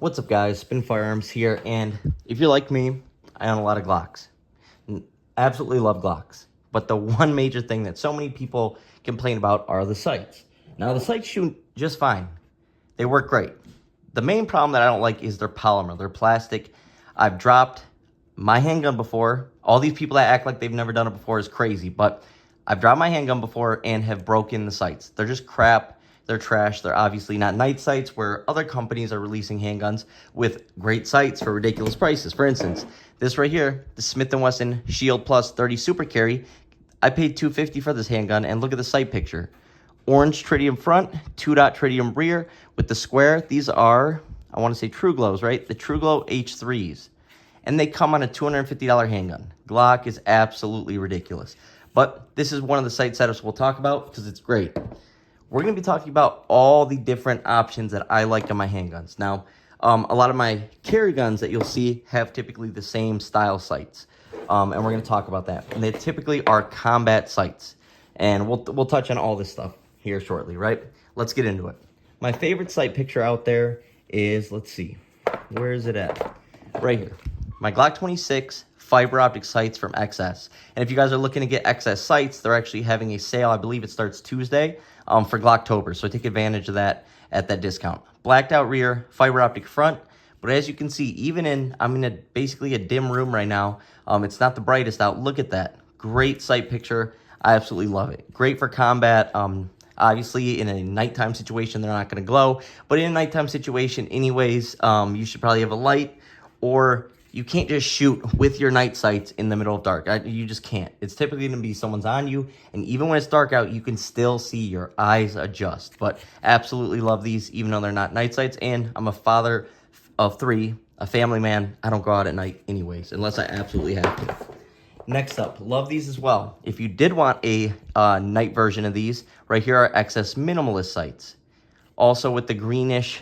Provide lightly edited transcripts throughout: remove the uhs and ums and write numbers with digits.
What's up, guys? Spin Firearms here, and if you're like me, I own a lot of Glocks. Absolutely love Glocks. But the one major thing that so many people complain about are the sights. Now, the sights shoot just fine. They work great. The main problem that I don't like is their polymer. They're plastic. I've dropped my handgun before. All these people that act like they've never done it before is crazy, but I've dropped my handgun before and have broken the sights. They're just crap. They're trash. They're obviously not night sights where other companies are releasing handguns with great sights for ridiculous prices. For instance, this right here, the Smith & Wesson Shield Plus 30 Super Carry, I paid $250 for this handgun, and look at the sight picture. Orange tritium front, 2-dot tritium rear with the square. These are, I want to say TruGlos, right? The TruGlo H3s. And they come on a $250 handgun. Glock is absolutely ridiculous. But this is one of the sight setups we'll talk about because it's great. We're going to be talking about all the different options that I like on my handguns. Now, a lot of my carry guns that you'll see have typically the same style sights. And we're going to talk about that. And they typically are combat sights. And we'll touch on all this stuff here shortly, right? Let's get into it. My favorite sight picture out there is, let's see, where is it at? Right here. My Glock 26 fiber optic sights from XS. And if you guys are looking to get XS sights, they're actually having a sale. I believe it starts Tuesday for Glocktober. So take advantage of that at that discount. Blacked out rear, fiber optic front. But as you can see, even I'm in basically a dim room right now. It's not the brightest out. Look at that. Great sight picture. I absolutely love it. Great for combat. Obviously, in a nighttime situation, they're not going to glow. But in a nighttime situation anyways, you should probably have a light, or you can't just shoot with your night sights in the middle of dark. You just can't. It's typically going to be someone's on you, and even when it's dark out, you can still see your eyes adjust. But absolutely love these, even though they're not night sights. And I'm a father of 3, a family man. I don't go out at night anyways, unless I absolutely have to. Next up, love these as well. If you did want a night version of these, right here are XS minimalist sights. Also with the greenish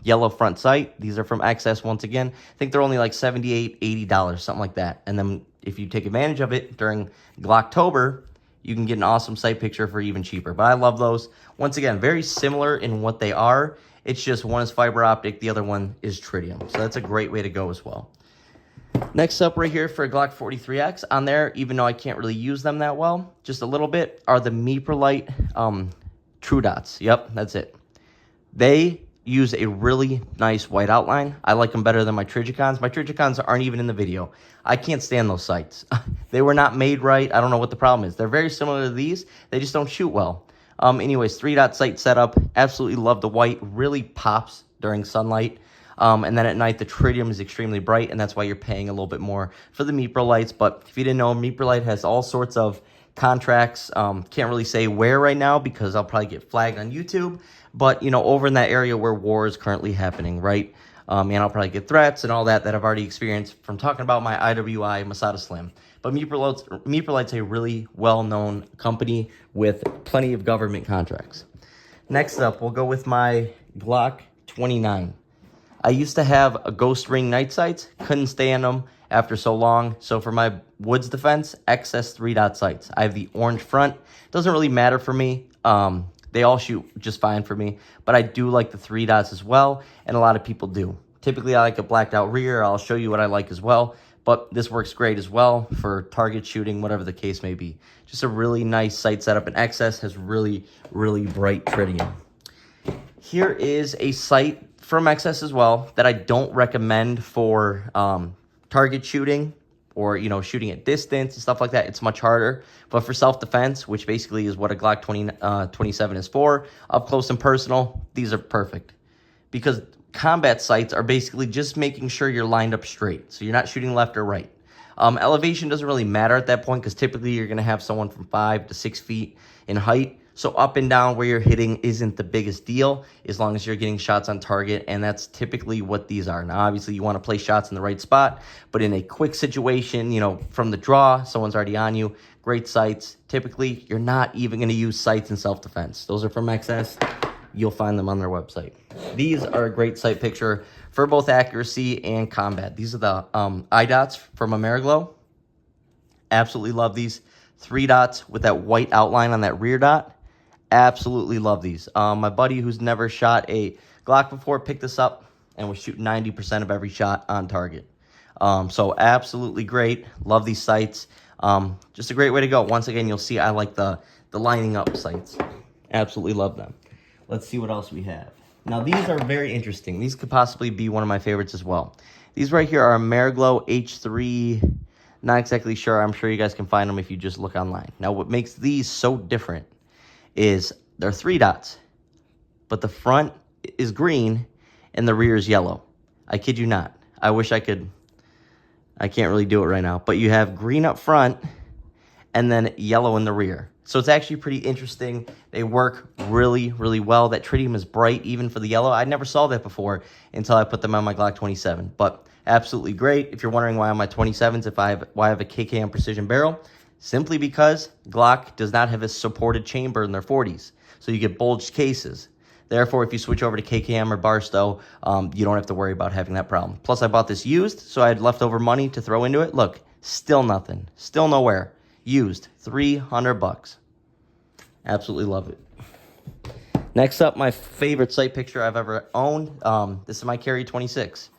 yellow front sight. These are from XS once again. I think they're only like $78, $80, something like that. And then if you take advantage of it during Glocktober, you can get an awesome sight picture for even cheaper. But I love those. Once again, very similar in what they are. It's just one is fiber optic, the other one is tritium. So that's a great way to go as well. Next up right here for a Glock 43X, on there, even though I can't really use them that well, just a little bit, are the Meprolight Tru-Dots. Yep, that's it. They use a really nice white outline. I like them better than my Trijicons. My Trijicons aren't even in the video. I can't stand those sights. They were not made right. I don't know what the problem is. They're very similar to these. They just don't shoot well. Anyways, 3-dot sight setup. Absolutely love the white. Really pops during sunlight. And then at night, the tritium is extremely bright, and that's why you're paying a little bit more for the Meprolights. But if you didn't know, Meprolight has all sorts of contracts. Can't really say where right now because I'll probably get flagged on YouTube. But, you know, over in that area where war is currently happening, right? And I'll probably get threats and all that I've already experienced from talking about my IWI Masada Slim. But Meprolight's a really well-known company with plenty of government contracts. Next up, we'll go with my Glock 29. I used to have a ghost ring night sights. Couldn't stand them after so long. So for my woods defense, XS 3-dot sights. I have the orange front. Doesn't really matter for me. They all shoot just fine for me, but I do like the 3 dots as well, and a lot of people do. Typically, I like a blacked out rear. I'll show you what I like as well, but this works great as well for target shooting, whatever the case may be. Just a really nice sight setup, and XS has really, really bright tritium. Here is a sight from XS as well that I don't recommend for target shooting, or, you know, shooting at distance and stuff like that. It's much harder. But for self-defense, which basically is what a Glock 27 is for, up close and personal, these are perfect. Because combat sights are basically just making sure you're lined up straight. So you're not shooting left or right. Elevation doesn't really matter at that point because typically you're going to have someone from 5 to 6 feet in height. So up and down where you're hitting isn't the biggest deal as long as you're getting shots on target, and that's typically what these are. Now, obviously, you want to place shots in the right spot, but in a quick situation, you know, from the draw, someone's already on you, great sights. Typically, you're not even going to use sights in self-defense. Those are from XS. You'll find them on their website. These are a great sight picture for both accuracy and combat. These are the eye dots from AmeriGlo. Absolutely love these. 3 dots with that white outline on that rear dot. Absolutely love these. My buddy who's never shot a Glock before picked this up. and we shoot 90% of every shot on target. So absolutely great. Love these sights. Just a great way to go. Once again, you'll see I like the lining up sights. Absolutely love them. Let's see what else we have. Now, these are very interesting. These could possibly be one of my favorites as well. These right here are AmeriGlo H3. Not exactly sure. I'm sure you guys can find them if you just look online. Now, what makes these so different is they're 3 dots, but the front is green and the rear is yellow. I kid you not. I wish I could. I can't really do it right now. But you have green up front and then yellow in the rear. So it's actually pretty interesting. They work really, really well. That tritium is bright even for the yellow. I never saw that before until I put them on my Glock 27. But absolutely great. If you're wondering why on my 27s, why I have a KKM precision barrel, simply because Glock does not have a supported chamber in their 40s. So you get bulged cases. Therefore, if you switch over to KKM or Barstow, you don't have to worry about having that problem. Plus, I bought this used, so I had leftover money to throw into it. Look, still nothing. Still nowhere. Used. $300. Absolutely love it. Next up, my favorite sight picture I've ever owned. This is my Carry 26.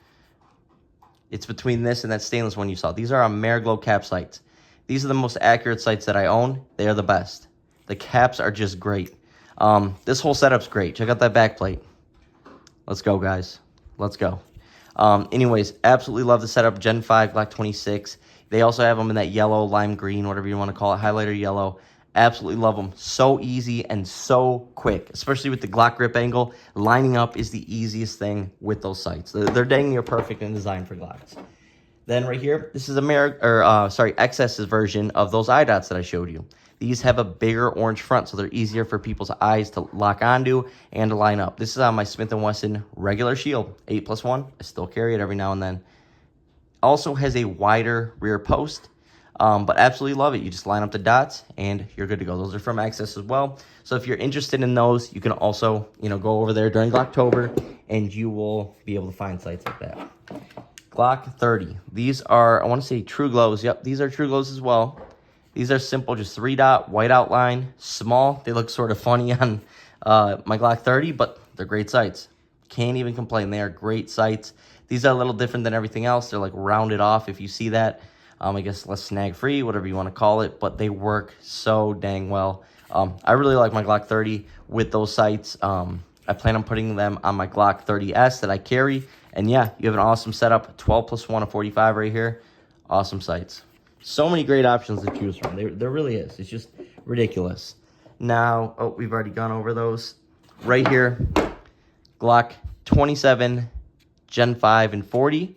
It's between this and that stainless one you saw. These are AmeriGlo CAP sights. These are the most accurate sights that I own. They are the best. The caps are just great. This whole setup's great. Check out that back plate. Let's go, guys. Let's go. Anyways, absolutely love the setup. Gen 5 Glock 26. They also have them in that yellow, lime green, whatever you want to call it, highlighter yellow. Absolutely love them. So easy and so quick, especially with the Glock grip angle. Lining up is the easiest thing with those sights. They're dang near perfect and designed for Glocks. Then right here, this is XS's version of those eye dots that I showed you. These have a bigger orange front, so they're easier for people's eyes to lock onto and to line up. This is on my Smith & Wesson regular shield, 8+1. I still carry it every now and then. Also has a wider rear post, but absolutely love it. You just line up the dots, and you're good to go. Those are from XS as well. So if you're interested in those, you can also, go over there during Glocktober, and you will be able to find sights like that. Glock 30. These are, I want to say TruGlos. Yep, these are TruGlos as well. These are simple, just 3-dot, white outline, small. They look sort of funny on my Glock 30, but they're great sights. Can't even complain. They are great sights. These are a little different than everything else. They're like rounded off, if you see that. I guess less snag-free, whatever you want to call it, but they work so dang well. I really like my Glock 30 with those sights. I plan on putting them on my Glock 30S that I carry. And yeah, you have an awesome setup, 12+1 of 45 right here. Awesome sights. So many great options to choose from. There really is. It's just ridiculous. Now, oh, we've already gone over those. Right here, Glock 27, Gen 5 and 40.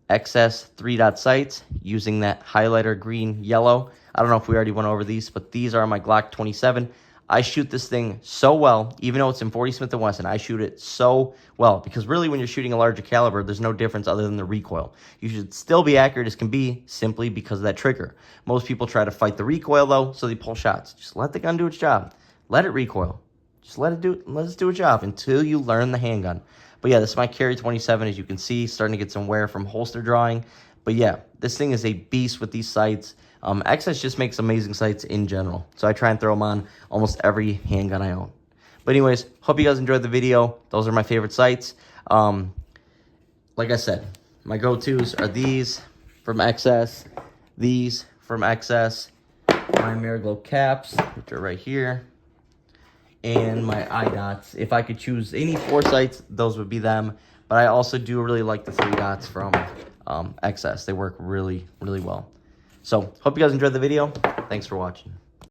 XS 3-dot sights using that highlighter green yellow. I don't know if we already went over these, but these are my Glock 27. I shoot this thing so well, even though it's in 40 Smith & Wesson. I shoot it so well because really when you're shooting a larger caliber, there's no difference other than the recoil. You should still be accurate as can be simply because of that trigger. Most people try to fight the recoil though, so they pull shots. Just let the gun do its job. Let it recoil. Just let it do its job until you learn the handgun. But yeah, this is my Carry 27, as you can see, starting to get some wear from holster drawing. But yeah, this thing is a beast with these sights. XS just makes amazing sights in general. So I try and throw them on almost every handgun I own. But anyways, hope you guys enjoyed the video. Those are my favorite sights. Like I said, my go-tos are these from XS, these from XS, my AmeriGlo caps, which are right here, and my eye dots. If I could choose any 4 sights, those would be them. But I also do really like the 3 dots from XS. They work really, really well. So, hope you guys enjoyed the video. Thanks for watching.